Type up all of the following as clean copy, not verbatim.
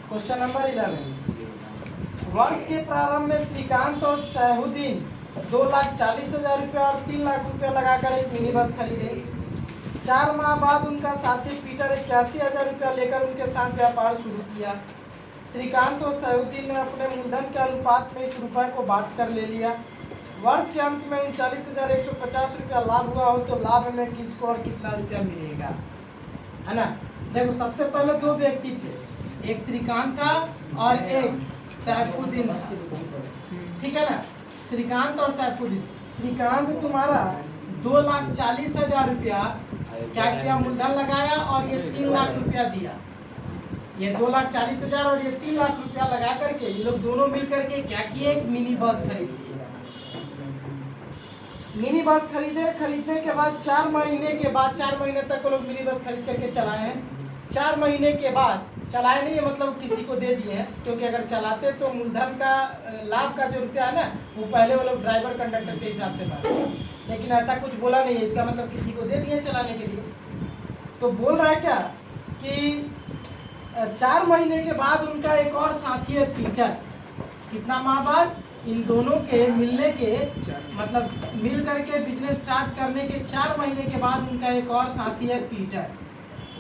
Question number 11। वर्ष के प्रारंभ में श्रीकांत और सैफुद्दीन 2,40,000 रुपया और 3 लाख रुपया लगाकर एक मिनी बस खरीदे। 4 माह बाद उनका साथी पीटर 81,000 रुपया लेकर उनके साथ व्यापार शुरू किया। श्रीकांत और सैफुद्दीन ने अपने मूलधन के अनुपात में इस रुपये को बांट कर ले लिया। वर्ष के अंत में 39,150 रुपया लाभ हुआ हो तो लाभ में किसको और कितना रुपया मिलेगा, है ना। देखो, सबसे पहले दो व्यक्ति थे, एक श्रीकांत था और एक सैफुद्दीन था, ठीक है ना। श्रीकांत और सैफुद्दीन, श्रीकांत तुम्हारा 2,40,000 रुपया क्या किया, मूलधन लगाया और ये 3 लाख रुपया दिया। ये 2,40,000 और ये 3 लाख रुपया लगा करके ये लोग दोनों मिल करके क्या किए, एक मिनी बस खरीदी। मिनी बस खरीदने के बाद 4 महीने के बाद, 4 महीने तक वो लोग मिनी बस खरीद करके चलाए हैं। 4 महीने के बाद चलाए नहीं है, मतलब किसी को दे दिए हैं, क्योंकि अगर चलाते तो मूलधन का लाभ का जो रुपया है ना, वो पहले वो लोग ड्राइवर कंडक्टर के हिसाब से पाते, लेकिन ऐसा कुछ बोला नहीं है, इसका मतलब किसी को दे दिए चलाने के लिए। तो बोल रहा है क्या कि 4 महीने के बाद उनका एक और साथी है पीटर। कितना माह बाद, इन दोनों के मिलने के मतलब मिल करके बिजनेस स्टार्ट करने के 4 महीने के बाद उनका एक और साथी है पीटर।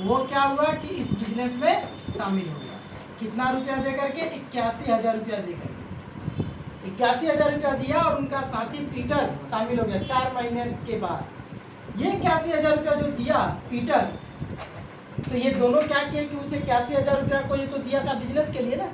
वो क्या हुआ कि इस बिजनेस में शामिल हो गया। कितना रुपया दे करके, 81,000 रुपया दे करके 81,000 रुपया दिया और उनका साथी पीटर शामिल हो गया 4 महीने के बाद। ये 81,000 रुपया जो दिया पीटर, तो ये दोनों क्या किए कि उसे 81,000 रुपया को ये तो दिया था बिजनेस के लिए ना।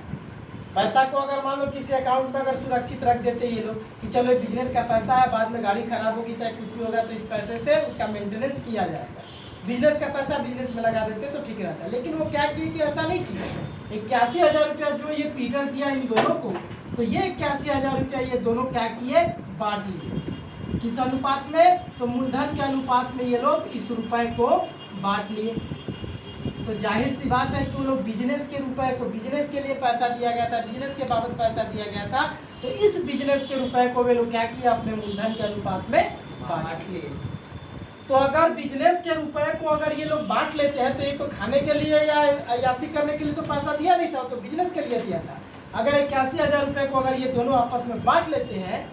पैसा को अगर मान लो किसी अकाउंट में अगर सुरक्षित रख देते ये लोग कि चलो बिजनेस का पैसा है, बाद में गाड़ी खराब होगी चाहे कुछ भी होगा तो इस पैसे से उसका मेंटेनेंस किया जाएगा, बिजनेस का पैसा बिजनेस में लगा देते तो ठीक रहता। लेकिन वो क्या किए कि ऐसा नहीं किया। 81,000 रुपया जो ये पीटर दिया इन दोनों को, तो ये 81,000 रुपया ये दोनों क्या किए, बांट लिए। किस अनुपात में, तो मूलधन के अनुपात में ये लोग इस रुपए को बांट लिए। तो जाहिर सी बात है कि वो लोग बिजनेस के रुपए को, बिजनेस के लिए पैसा दिया गया था, बिजनेस के बाबत पैसा दिया गया था, तो इस बिजनेस के रुपए को वे लोग क्या किया, अपने मूलधन के अनुपात में बांट लिए। तो अगर बिजनेस के रुपए को अगर ये लोग बांट लेते हैं तो ये तो खाने के लिए या अय्यासी करने के लिए तो पैसा दिया नहीं था, तो बिजनेस के लिए दिया था। अगर 81,000 रुपये को अगर ये दोनों आपस में बांट लेते हैं,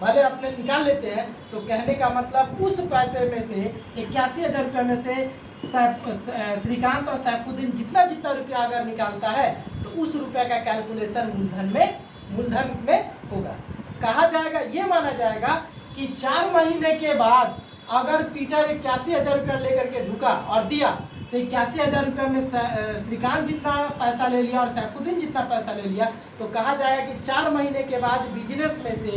भले अपने निकाल लेते हैं, तो कहने का मतलब उस पैसे में से 81,000 रुपये में से श्रीकांत और सैफुद्दीन जितना जितना रुपया अगर निकालता है तो उस रुपये का कैलकुलेशन मूलधन में होगा। कहा जाएगा, ये माना जाएगा कि 4 महीने के बाद अगर पीटर 81,000 रुपया लेकर के ढुका और दिया, तो 81,000 रुपये में श्रीकांत जितना पैसा ले लिया और सैफुद्दीन जितना पैसा ले लिया, तो कहा जाएगा कि 4 महीने के बाद बिजनेस में से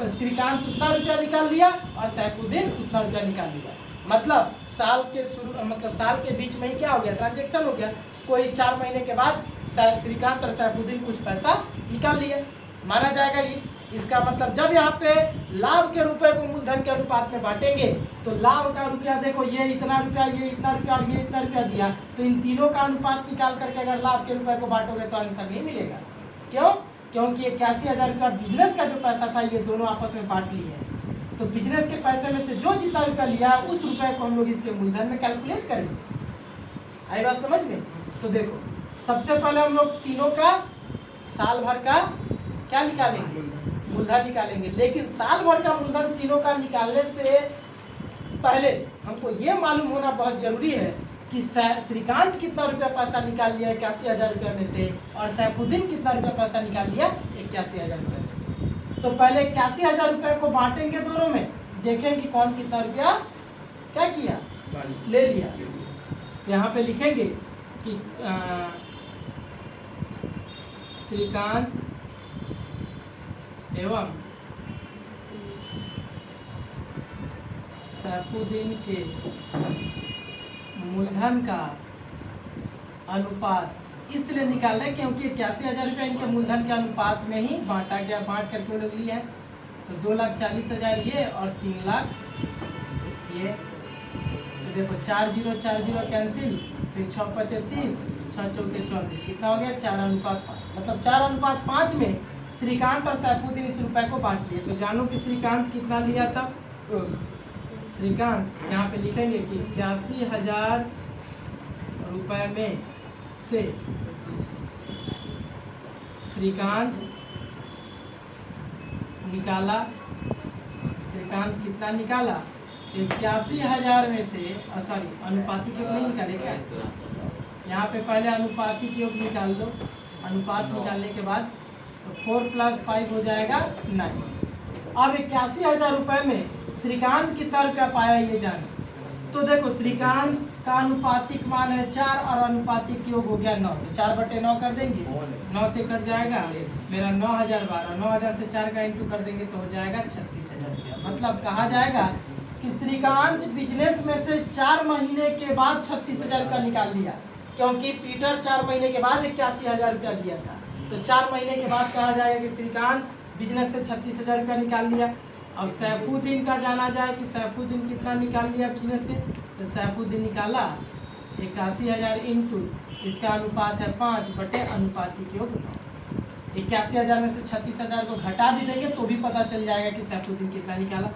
श्रीकांत उतना रुपया निकाल लिया और सैफुद्दीन उतना रुपया निकाल लिया। मतलब साल के बीच में ही क्या हो गया, ट्रांजेक्शन हो गया। कोई 4 महीने के बाद श्रीकांत और सैफुद्दीन कुछ पैसा निकाल लिया, माना जाएगा ये। इसका मतलब जब यहाँ पे लाभ के रुपए को मूलधन के अनुपात में बांटेंगे, तो लाभ का रुपया देखो, ये इतना रुपया, ये इतना रुपया और ये इतना रुपया दिया, तो इन तीनों का अनुपात निकाल करके अगर लाभ के रुपए को बांटोगे तो आंसर नहीं मिलेगा। क्यों? क्योंकि 81,000 रुपया बिजनेस का जो पैसा था ये दोनों आपस में बांट लिए हैं। तो बिजनेस के पैसे में से जो जितना रुपया लिया उस रुपये को हम लोग इसके मूलधन में कैलकुलेट करेंगे। आई बात समझ में? तो देखो, सबसे पहले हम लोग तीनों का साल भर का क्या निकालेंगे, मूलधन निकालेंगे। लेकिन साल भर का मूलधन तीनों का निकालने से पहले हमको ये मालूम होना बहुत जरूरी है कि श्रीकांत कितना रुपया पैसा निकाल लिया 81,000 रुपये में से और सैफुद्दीन कितना रुपया पैसा निकाल लिया 81,000 रुपये में से। तो पहले 81,000 रुपये को बांटेंगे दोनों में, देखेंगे कौन कितना रुपया क्या किया, ले लिया। तो यहाँ पे लिखेंगे कि श्रीकांत एवं सैफुद्दीन के मूलधन का अनुपात इसलिए निकाल रहे क्योंकि 81,000 रुपया इनके मूलधन के अनुपात में ही बांटा गया, बांट करके वो लोग लिए हैं। तो 2,40,000 ये और 3 लाख ये। तो देखो 4 0 कैंसिल, फिर 6 5 30, 6 चौके 24, कितना हो गया 4:5। मतलब 4:5 में श्रीकांत और सैफुद्दीन इस रुपए को बांट लिए। तो जानो कि श्रीकांत कितना लिया था। श्रीकांत यहाँ पे लिखेंगे कि 81,000 रुपये में से श्रीकांत निकाला, श्रीकांत कितना निकाला 81,000 में से, सॉरी अनुपातिक योग नहीं निकालेगा, यहाँ पे पहले अनुपातिक योग निकाल लो। अनुपात निकालने के बाद 4 + 5 हो जाएगा 9। अब 81,000 रुपये में श्रीकांत कितना रुपया पाया ये जाने। तो देखो श्रीकांत का अनुपातिक मान है 4 और अनुपातिक योग हो गया 9, तो 4/9 कर देंगे, 9 से कट जाएगा मेरा 9,012, 9,000 से 4 का इंटू कर देंगे तो हो जाएगा 36,000 रुपया। मतलब कहा जाएगा कि श्रीकांत बिजनेस में से 4 महीने के बाद 36,000 रुपया निकाल लिया, क्योंकि पीटर 4 महीने के बाद 81,000 रुपया दिया था। तो 4 महीने के बाद कहा जाएगा कि श्रीकांत बिजनेस से 36,000 रुपया निकाल लिया। अब सैफुद्दीन का जाना जाए कि सैफुद्दीन कितना निकाल लिया बिजनेस से, तो सैफुद्दीन निकाला 81,000 इंटू इसका अनुपात है 5 अनुपातिक योग 9। 81,000 में से 36,000 को घटा भी देंगे तो भी पता चल जाएगा कि सैफुद्दीन कितना निकाला।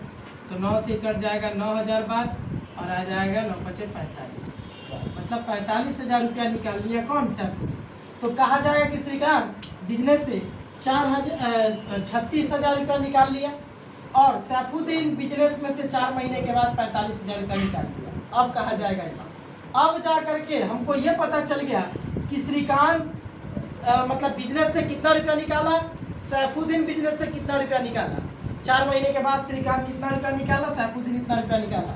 तो 9 से कट जाएगा 9,000 और आ जाएगा 9 × 5 = 45, मतलब 45,000 रुपया निकाल लिया कौन सैफुद्दीन। तो कहा जाएगा कि श्रीकांत बिजनेस से 36,000 रुपया निकाल लिया और सैफुद्दीन बिजनेस में से 4 महीने के बाद 45,000 रुपया निकाल लिया। अब कहा जाएगा अब जा करके हमको ये पता चल गया कि श्रीकांत मतलब बिजनेस से कितना रुपया निकाला, सैफुद्दीन बिजनेस से कितना रुपया निकाला। 4 महीने के बाद श्रीकांत कितना रुपया निकाला, सैफुद्दीन इतना रुपया निकाला।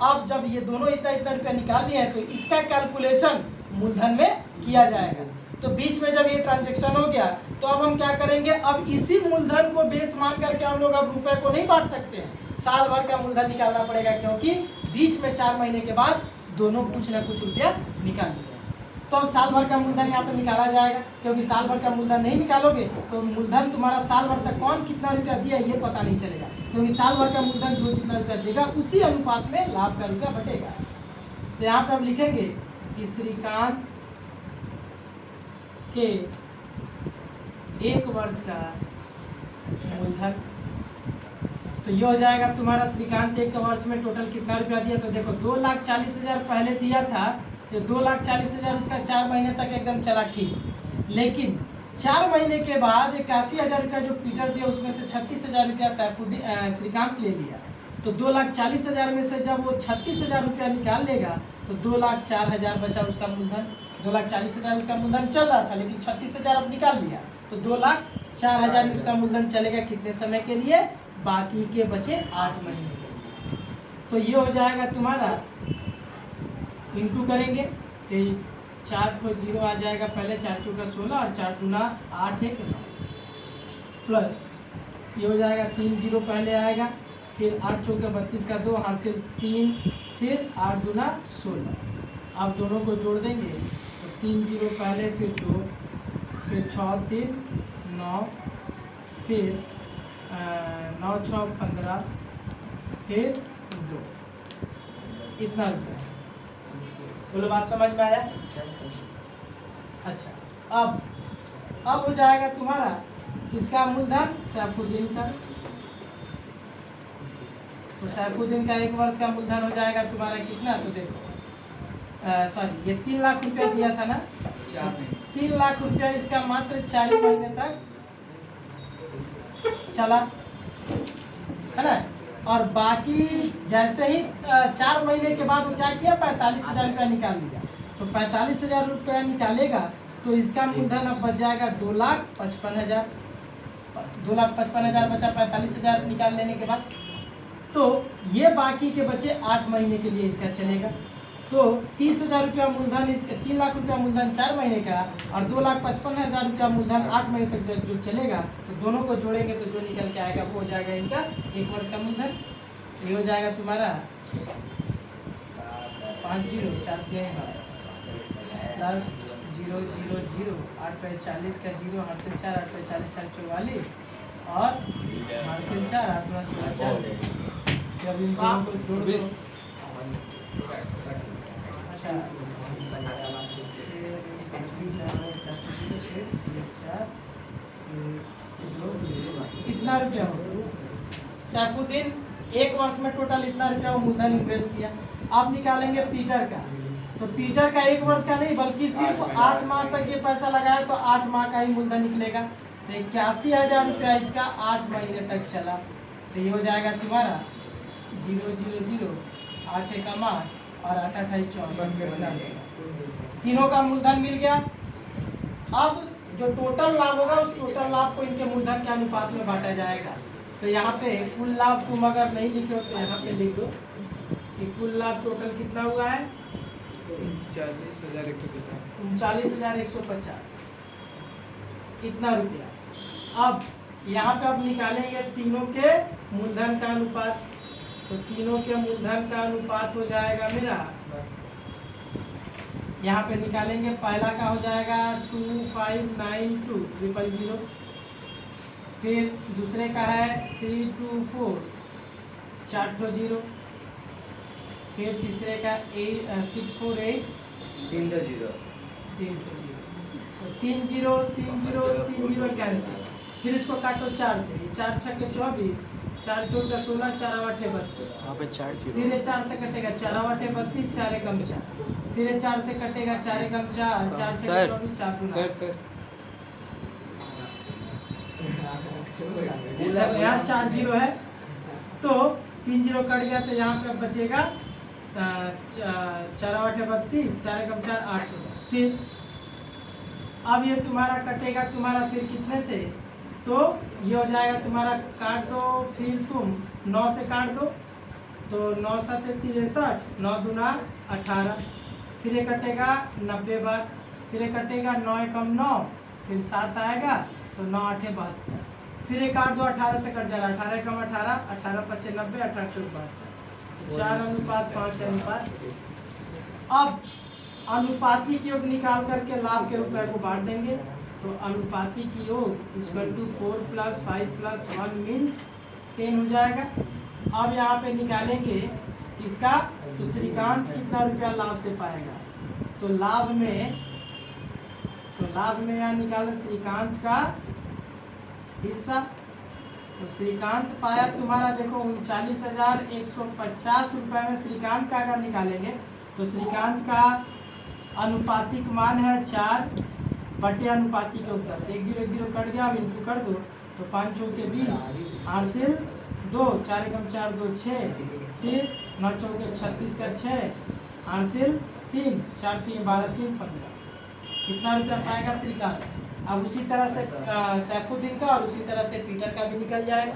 अब जब ये दोनों इतना रुपया निकाल लिए हैं तो इसका कैलकुलेशन मूलधन में किया जाएगा। तो बीच में जब ये ट्रांजैक्शन हो गया तो अब हम क्या करेंगे, अब इसी मूलधन को बेस मान करके हम लोग अब रुपए को नहीं बांट सकते हैं, साल भर का मूलधन निकालना पड़ेगा, क्योंकि बीच में 4 महीने के बाद दोनों कुछ ना कुछ रुपया निकाल लिया। तो अब साल भर का मूलधन यहाँ पे निकाला जाएगा, क्योंकि साल भर का मूलधन नहीं निकालोगे तो मूलधन तुम्हारा साल भर तक कौन कितना रुपया दिया ये पता नहीं चलेगा, क्योंकि साल भर का मूलधन जो जितना रुपया देगा उसी अनुपात में लाभ का रुपया बटेगा। तो यहाँ पे अब लिखेंगे कि श्रीकांत के 1 वर्ष का मूलधन, तो ये हो जाएगा तुम्हारा श्रीकांत 1 वर्ष में टोटल कितना रुपया दिया। तो देखो 2,40,000 पहले दिया था, तो 2,40,000 उसका 4 महीने तक एकदम चला ठीक, लेकिन 4 महीने के बाद 81,000 रुपया जो पीटर दिया उसमें से 36,000 रुपया श्रीकांत ले लिया। तो 2,40,000 में से जब वो 36,000 रुपया निकाल लेगा तो 2,04,000 बचा उसका मूलधन। 2,40,000 उसका मूलधन चल रहा था, लेकिन 36,000 अब निकाल लिया तो 2,04,000 उसका मूलधन चलेगा कितने समय के लिए, बाकी के बचे 8 महीने के लिए। तो ये हो जाएगा तुम्हारा, इंटू करेंगे तो 4 को 0 आ जाएगा, पहले 4 चौका 16 और 4 दूना 8 1 9, प्लस ये हो जाएगा 3 0 पहले आएगा, फिर 8 चौका 32 का 2 हासिल 3, फिर 8 दूना 16। अब दोनों को जोड़ देंगे तो 3 0 पहले, फिर 2, फिर 6 3 9, फिर 9 6 15, फिर 2, इतना रुपया। बोलो बात समझ में आया। अच्छा अब हो जाएगा तुम्हारा किसका मूलधन, सैफुद्दीन का। तो सैफुद्दीन का 1 वर्ष का मूलधन हो जाएगा तुम्हारा कितना, तो देखो सॉरी ये 3 लाख रुपया दिया था ना, 3 लाख रुपया इसका मात्र 4 महीने तक चला है ना। और बाकी जैसे ही 4 महीने के बाद वो क्या किया, 45,000 रुपया निकाल लिया। तो 45,000 रुपया निकालेगा तो इसका मूलधन अब बच जाएगा 2,55,000। 2,55,000 बचा 45,000 निकाल लेने के बाद। तो ये बाकी के बचे 8 महीने के लिए इसका चलेगा। तो 30,000 रुपया मूलधन, इसके 3 लाख रुपया मूलधन 4 महीने का और 2,55,000 रुपया मूलधन 8 महीने तक जो चलेगा, तो दोनों को जोड़ेंगे तो जो निकल के आएगा वो हो जाएगा इनका 1 वर्ष का मूलधन। ये हो जाएगा तुम्हारा 5 0 4 3 प्लस 0 0 0 8 पे 40 का 0 हासिल 4 8 पे 40 4 44 और हासिल 4 8 में 16 जब इन दोनों को जोड़ दो इतना रुपया हो। सैफुद्दीन 1 वर्ष में टोटल इतना रुपया वो मूलधन इन्वेस्ट किया। अब निकालेंगे पीटर का। तो पीटर का 1 वर्ष का नहीं बल्कि सिर्फ 8 माह तक ये पैसा लगाया तो 8 माह का ही मूलधन निकलेगा। तो 81,000 रुपया इसका 8 महीने तक चला। तो ये हो जाएगा तुम्हारा 000 8 एकम 8 और 8 28 64 तीनों का मूलधन मिल गया। अब जो टोटल लाभ होगा उस टोटल लाभ को इनके मूलधन के अनुपात में बांटा जाएगा। तो यहाँ पे कुल लाभ तुम अगर नहीं लिखे हो तो यहाँ पे लिख दो कि कुल लाभ टोटल कितना हुआ है 39,150 कितना रुपया। अब यहाँ पे अब निकालेंगे तीनों के मूलधन का अनुपात। तो तीनों के मूलधन का अनुपात हो जाएगा मेरा, यहाँ पे निकालेंगे पहला का हो जाएगा 2592,000, फिर दूसरे का है 324 420, फिर तीसरे का 648 320 कैंसिल। फिर इसको काटो 4 से, 4 छक्के 24, 4 चौक 16, 4 आठ 32, फिर 4 से कटेगा 4 आठ 32, 4 एकम 4, फिर 4 से कटेगा 4 एकम 4, 4 छक्के 24, 4 दूना। यहाँ 4 जीरो है तो 3 जीरो कट गया तो यहाँ पे बचेगा 4 आठ 32, 4 एकम 4 810। फिर अब ये तुम्हारा कटेगा तुम्हारा फिर कितने से, तो ये हो जाएगा तुम्हारा काट दो, फिर तुम 9 से काट दो तो 9 7 63, 9 दूना 18, फिर ये कटेगा 90 बार, फिर ये कटेगा 9 एकम 9, फिर 7 आएगा तो 9 8 72, फिर ये काट दो 18 से कट जा रहा है 18 एकम 18, 18 5 90, 18 चौक 72, 4:5:5। अब अनुपातिक योग निकाल करके लाभ के रुपए को बांट देंगे। तो अनुपातिक योग इक्वल टू 4 + 5 + 1 मीन्स 10 हो जाएगा। अब यहाँ पे निकालेंगे इसका, तो श्रीकांत कितना रुपया लाभ से पाएगा, तो लाभ में यहाँ निकाले श्रीकांत का हिस्सा। तो श्रीकांत पाया तुम्हारा देखो 39,150 रुपये में श्रीकांत का अगर निकालेंगे तो श्रीकांत का अनुपातिक मान है 4 बटे अनुपातिक योग 10, 1 0 1 0 कट गया, अब इंटू कर दो तो 5 चौके 20, हासिल 2, 4 एकम 4 2 6, फिर 9 चौके 36 का 6, हासिल 3, 4 3 12 3 15। कितना रुपया पाएगा श्रीकांत। अब उसी तरह से सैफुद्दीन का और उसी तरह से पीटर का भी निकल जाएगा।